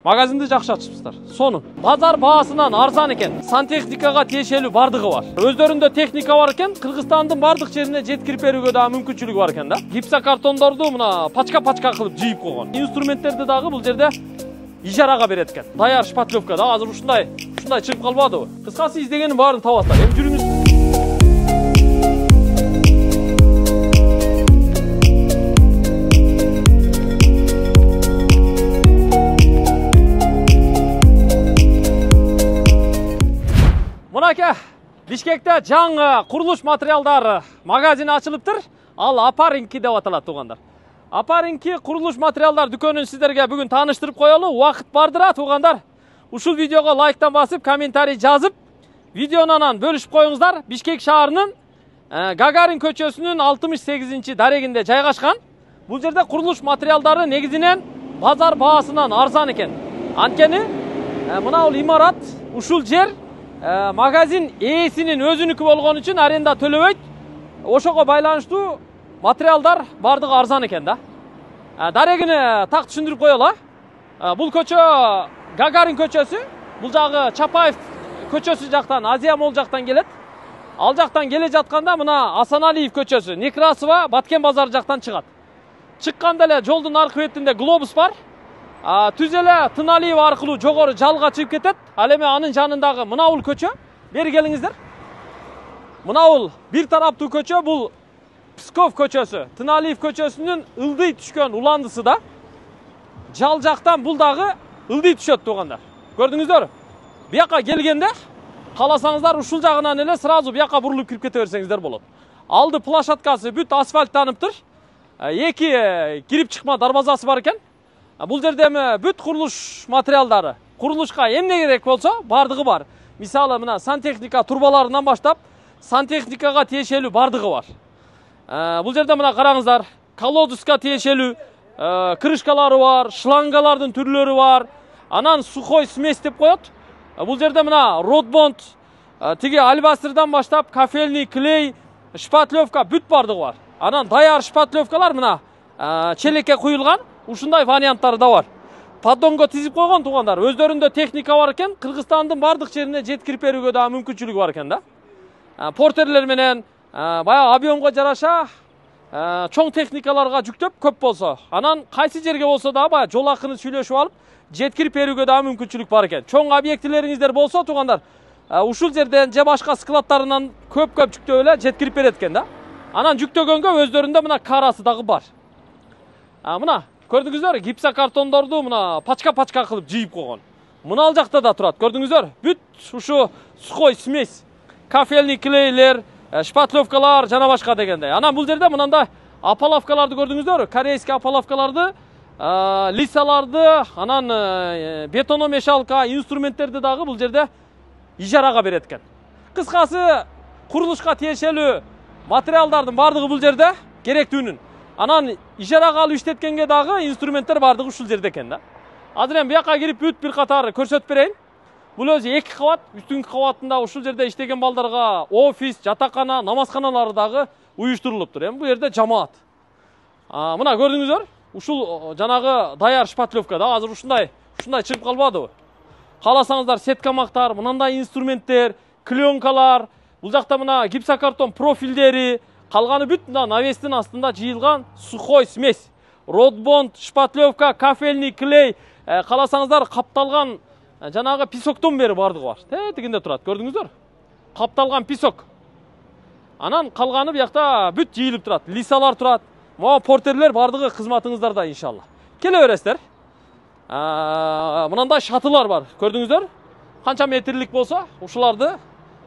Магазинди жакшы ачыпсыздар. Сонун. Базар баасынан арзан экен. Сантехникага тиешелүү бардыгы бар. Өздөрүндө техника бар экен. Кыргызстандын бардык жерине жеткирип берүүгө да мүмкүнчүлүгү бар экен да. Гипсокартондорду мына пачка-пачка кылып жыйып койгон. Инструменттерди дагы бул жерде ижарага берет экен. Даяр шпатлевка да азыр ушундай чыгып калбадыбы? Кыскасы издегенин баарын табасыздар. Эми жүрүңүз. Мынаке, Бишкекте жаңы курулуш материалдары магазини ачылыптыр. Ал Апаринки деп аталат туугандар. Апаринки курулуш материалдар дүкөнүн сиздерге бүгүн тааныштырып коелу. Убакыт бардыра туугандар. Ушул видеого лайктан басып, комментарий жазып, видеону анан бөлүшүп коюңуздар. Бишкек шаарынын Гагарин көчөсүнүн 68-чи дарегинде жайгашкан. Бул жерде курулуш материалдары негизинен базар баасынан арзан экен. Анткени мына бул имарат, ушул жер магазин ээсинин өзүнүкү болгон үчүн аренда төлөбөйт. Ошого байланыштуу материалдар бардыгы арзан экен да. Дарегини так түшүндүрүп коелу. Бул көчө Гагарин көчөсү, бул жагы Чапаев көчөсү жактан, Азия Мол жактан келет. Ал жактан келе жатканда мына Асаналиев көчөсү, Некрасова, Баткен базары жактан чыгат. Чыкканда эле жолдун аркы бетинде Глобус бар. Түз эле Тыналиев аркылуу жогору жалга чыгып кетет. Ал эми анын жанындагы мына бул көчө, бери келиңиздер. Мына бул бир тараптуу көчө, бул Псков көчөсү, Тыналиев көчөсүнүн ылдый түшкөн уландысы да. Жал жактан бул дагы ылдый түшөт туугандар. Көрдүңүздөр? Бияка келгенде кааласаңыздар ушул жагынан эле сразу бияка бурулуп кирип кете берсеңиздер болот. Алды площадкасы бүт асфальттаныптыр. Эки кирип чыкма дарбазасы бар экен. Бул жерде эми бүт курулуш материалдары, курулушка эмне керек болсо бардыгы бар. Мисалы мына сантехника турбаларынан баштап сантехникага тиешелүү бардыгы бар. Бул жерде мына караңыздар, колодуска тиешелүү крышкалары бар, шлангалардын түрлөрү бар. Анан сухой смесь деп коет. Бул жерде мына родбонд, тиги альбастердан баштап кафельный, клей, шпатлевка бүт бардыгы бар. Анан даяр шпатлевкалар мына челекке куюлган. Ушундай варианттары да бар. Поддонго тизип койгон туугандар. Өздөрүндө техника бар экен. Кыргызстандын бардык жерине жеткирип берүүгө да мүмкүнчүлүгү бар экен да. Портерлер менен баягы объемго жараша чоң техникаларга жүктөп көп болсо, анан кайсы жерге болсо да баягы жол акыны сүйлөшүп алып жеткирип берүүгө да мүмкүнчүлүк бар экен. Чоң объектилериңиздер болсо туугандар, ушул жерден же башка складтарынан көп жүктөп эле жеткирип берет экен да. Анан жүктөгөнгө өздөрүндө мына карасы дагы бар. Мына көрдүңүздөр, гипсокартондорду мына пачка-пачка кылып жыйып койгон. Мына ал жакта да турат. Көрдүңүздөр? Бүт ушу сухой смесь, кафельный клейлер, шпатлевкалар жана башка дегендей. Анан бул жерде мынандай апаловкаларды көрдүңүздөр? Корейский апаловкаларды, лисаларды, анан бетономешалка, инструменттерди дагы бул жерде ижарага берет экен. Кыскасы, курулушка тиешелүү материалдардын бардыгы бул жерде керектүүнүн. Анан ижарага алып иштеткенге дагы инструменттер бардыгы ушул жерде экен да. Азыр эми бияка кирип бүт бир катар көрсөтүп берейин. Бул өзү 2 кабат, үстүнкү кабатында ушул жерде иштеген балдарга офис, жатакана, намазканалары дагы уюштурулуптур. Эми бул жерде жамаат. Мына көрдүңүздөр, ушул жанагы даяр шпатлевка да азыр ушундай чыгып калбадыбы? Кааласаңыздар сеткамактар, мындай инструменттер, клёнкалар, бул жакта мына гипсокартон профилдери, калганы бүт мына навестин астында жыйылган сухой смесь. Родбонд, шпатлевка, кафельный клей, кааласаңыздар капталган жанагы песоктон бери бардыгы бар. Тегинде турат, көрдүңүздөр? Капталган песок. Анан калганы биякта бүт жыйылып турат. Лисалар турат. Могу портерлер бардыгы кызматыңыздарда иншалла. Келе бересиздер. Мынандай шатылар бар. Көрдүңүздөр? Канча метрлик болсо, ушуларды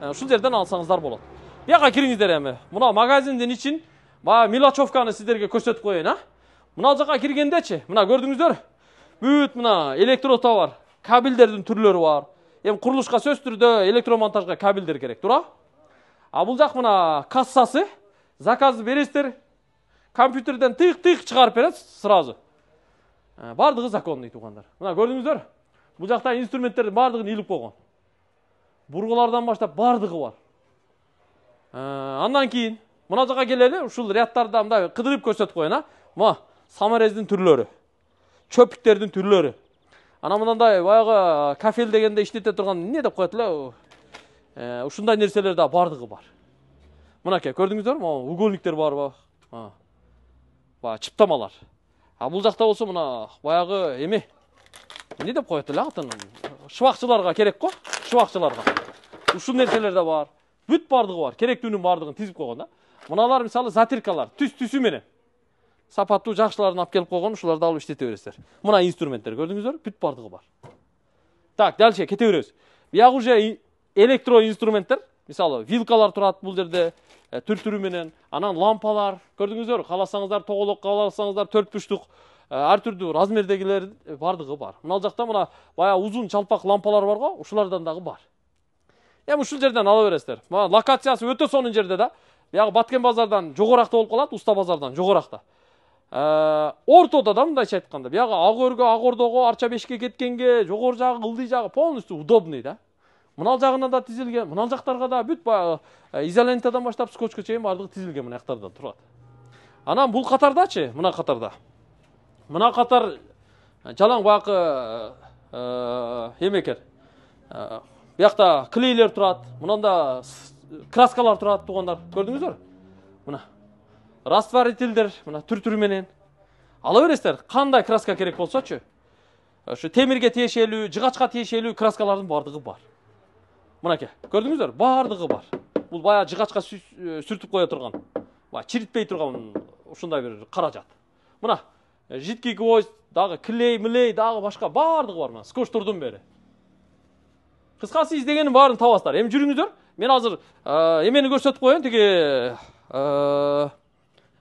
ушул жерден алсаңыздар болот. Бияка кириңиздер эми. Мына магазиндин ичин баягы мелочевканы сиздерге көрсөтүп коеюн, Мына жака киргендечи, мына көрдүңүздөр? Бүт мына электрота бар, кабелдердин түрлөрү бар. Эми курулушка сөз түрдө электромонтажга кабелдер керек, туура? Бул жак мына кассасы. Заказды бересиздер. Компьютерден тыйк чыгарып берет сразу. Бардыгы законный туугандар. Мына көрдүңүздөр? Бул жакта инструменттердин бардыгын илип койгон. Бургулардан баштап бардыгы бар. Андан кийин мына жака келели, ушул рядтарда мындай кыдырып көрсөтүп коеюн, Мына саморездин түрлөрү, чөпүктердин түрлөрү. Ана мынандай баягы кафел дегенде иштете турган эмне деп коет эле? Ушундай нерселер да бардыгы бар. Мынакей, көрдүңүздөрбү? Могу угольниктер барбы? Баягы чыптамалар. Бул жакта болсо мына баягы эме эмне деп коет эле атын? Шыбакчыларга керек го, шыбакчыларга. Ушул нерселер да бар. Бүт бардыгы бар. Керектүүнүн бардыгын тизип койгон да. Мыналар мисалы затиркалар, түс-түсү менен. Сапаттуу жакшыларын алып келип койгон, ушуларды алып иштете бересиздер. Мына инструменттер көрдүңүздөр? Бүт бардыгы бар. Так, дальше кете беребиз. Биягы уже электро инструменттер. Мисалы, вилкалар турат бул жерде, түр-түрү менен. Анан лампалар, көрдүңүздөр? Кааласаңыздар тоголок, кааласаңыздар 4 бурчтук, ар түрдүү размердегилер бардыгы бар. Мына жакта мына баягы узун чалпак лампалар бар го, ушулардан дагы бар. Эми ушул жерден ала бересиздер. Мына локациясы өтө сонун жерде да. Биягы Баткен базардан жогоракта болуп калат, Уста базардан жогоракта. Ортодо да мындайча айтканда, биягы ак өргө, ак ордого, арча бешке кеткенге, жогору жагы, ылдый жагы полностью удобный да. Мынал жагына да тизилген, мынал жактарга да бүт баягы изолентадан баштап скотчко чейин бардыгы тизилген мына жактарда турат. Анан бул катардачы, мына катарда. Мына катар жалаң баягы эмекер. Биякта клейлер турат, мынанда краскалар турат тугандар. Көрдүңүздөр? Мына растворителдер, мына түр-түрү менен. Ала бересиздер, кандай краска керек болсочу. Ошо темирге тиешелүү, жыгачка тиешелүү краскалардын бардыгы бар. Мынакей, көрдүңүздөр? Бардыгы бар. Бул баягы жыгачка сүртүп кое турган, баягы чиритпей турган ушундай бир каражат. Мына жидкий гвоздь, дагы клей, дагы башка бардыгы бар мына. Скотчтордун бери. Кыскасы издегенин баарын табасыздар. Эми жүрүңүздөр. Мен азыр эмени көрсөтүп коеюн, тиги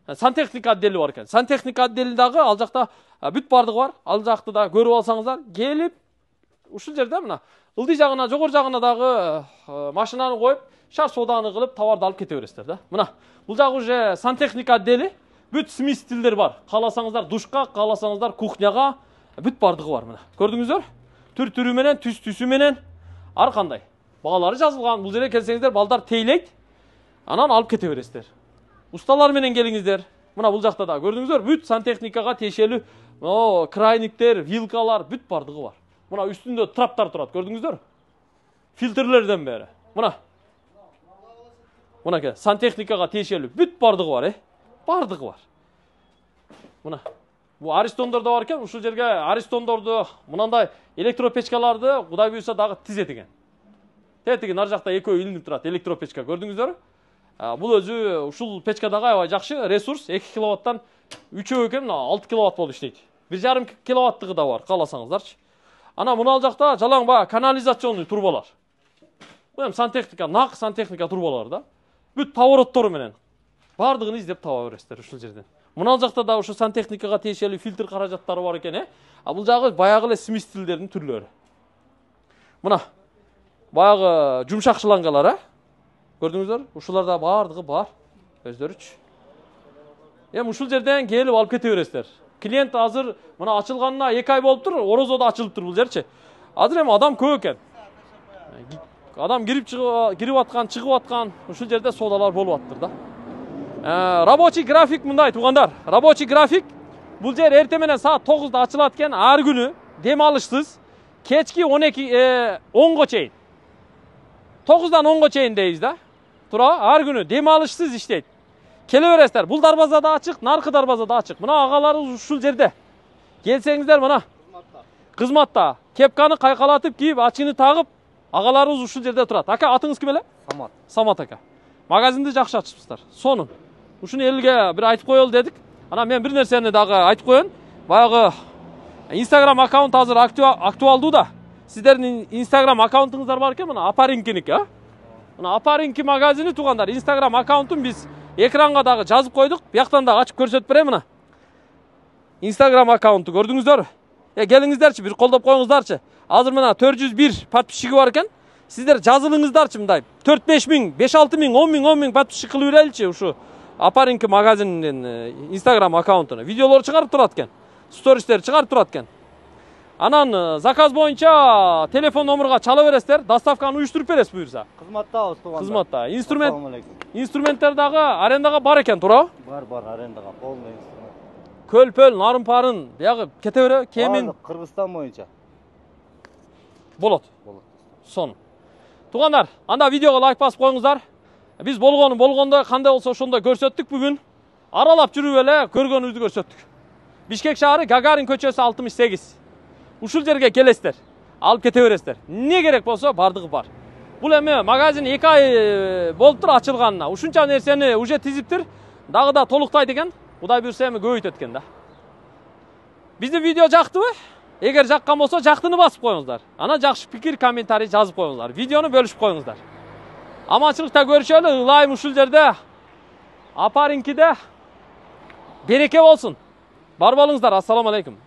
сантехника отдели бар экен. Сантехника отдели дагы ал жакта бүт бардыгы бар. Ал жакты да көрүп алсаңыздар, келип ушул жерде мына ылдый жагына, жогору жагына дагы машинаны коюп, шар соданы кылып товарды алып кете бересиздер да. Мына бул жагы уже сантехника отдели, бүт смесителдер бар. Кааласаңыздар душка, кааласаңыздар кухняга, бүт бардыгы бар мына. Көрдүңүздөр? Түр-түрү менен, түс-түсү менен ар кандай. Баалары жазылган. Бул жерге келсеңиздер, балдар тейлейт. Анан алып кете бересиздер. Усталар менен келиңиздер. Мына бул жакта да көрдүңүздөр, бүт сантехникага тиешелүү крайниктер, вилкалар бүт бардыгы бар. Мына үстүндө траптар турат, көрдүңүздөр? Фильтрлерден бери. Мына. Мынакей, сантехникага тиешелүү бүт бардыгы бар, бардыгы бар. Мына. Бу аристондор да бар экен, ушул жерге аристондорду, мынандай электропечкаларды Кудай буйруса дагы тизет экен. Тетиги нар жакта экөө илинип турат, электропечка, көрдүңүздөр? Бул өзү ушул печка дагы аябай жакшы ресурс, 2 киловаттан 3 экен, 6 киловатт болуп иштейт. 1,5 киловаттыгы да бар, кааласаңыздарчы. Ана мына жакта жалаң баягы канализационный турбалар. Бул эми сантехника, нак сантехника турбалары да. Бүт повороттору менен бардыгын издеп таба бересиздер ушул жерден. Мына жакта да ушу сантехникага тиешелүү фильтр каражаттары бар экен, бул жагы баягы эле смесителдердин түрлөрү. Мына баягы жумшак шлангалар, көрдүңүздөр? Ушулар да бардыгы бар, өздөрүчү. Эми ушул жерден келип алып кете бересиздер. Клиент азыр мына ачылганына 2 ай болуптур, орозодо ачылыптыр бул жерчи. Азыр эми адам көп экен. Адам кирип аткан, чыгып аткан, ушул жерде содалар болуп аттыр да. Рабочий график мындай тугандар. Рабочий график бул жер эртең менен саат 9-да ачылат экен, ар күнү дем алышсыз, кечки 10го чейин. 9-дан 10го чейин дейбиз да. Тура, ар күнү дем алышсыз иштейт. Келе бересиздер. Бул дарбаза да ачык, наркы дарбаза да ачык. Мына агаларыбыз ушул жерде. Келсеңиздер мына. Кызматта. Кепканы кайкалатып кийип, ачыны тагып, агаларыбыз ушул жерде турат. Ака, атыңыз ким эле? Самат. Самат ака. Магазинди жакшы ачыпсыздар. Сонун. Ушуну элге бир айтып коелу дедик. Ана мен бир нерсени дагы айтып коеюн. Баягы Instagram аккаунт азыр актуалдуу да. Сиздердин Instagram аккаунтуңуздар бар экен, мына Апаринкиники, Мына Апаринки магазини тугандар. Instagram аккаунтун биз экранга дагы жазып койдук. Бияктан да ачып көрсөтүп берем мына. Instagram аккаунту көрдүңүздөр? Келиңиздерчи, бир колдоп коюңуздарчы. Азыр мына 401 подписчиги бар экен. Сиздер жазылыңыздарчы мындай. 4-5 миң, 5-6 миң, 10 миң подписчик кылып береличи ушу Апаринки магазининин Instagram аккаунтуна. Видеолор чыгарып турат экен. Стористер чыгарып турат экен. Анан заказ боюнча телефон номерга чала бересиздер, доставканы уюштуруп бересиз буюрса. Кызматтабыз тугандар. Кызматта. Инструменттер дагы арендага бар экен, туурабы? Бар, арендага полный инструмент. Көл-пөл, нарын-парын, биягы кете бере, кемин. Кыргызстан боюнча. болот. Болот. Сонун. Туугандар, анда видеого лайк басып коюңуздар. Биз болгондой кандай болсо ошондой көрсөттүк бүгүн. Аралап жүрүп эле көргөнүбүздү көрсөттүк. Бишкек шаары Гагарин көчөсү 68. Ушул жерге келесиздер. Алып кете бересиздер. Не керек болсо бардыгы бар. Бул эми магазин 2 ай болуптур ачылганына. Ушунча нерсени уже тизиптир. Дагы да толуктайт экен. Кудай буйрса эми көбөйтөт экен да. Биздин видео жактыбы? Эгер жаккан болсо жактыны басып коюңуздар. Ана жакшы пикир, комментарий жазып коюңуздар. Видеону бөлүшүп коюңуздар. Аманчылыкта көрүшөлү. Ылайым ушул жерде. Апаринкиде береке болсун. Бар болуңуздар. Ассаламу алейкум.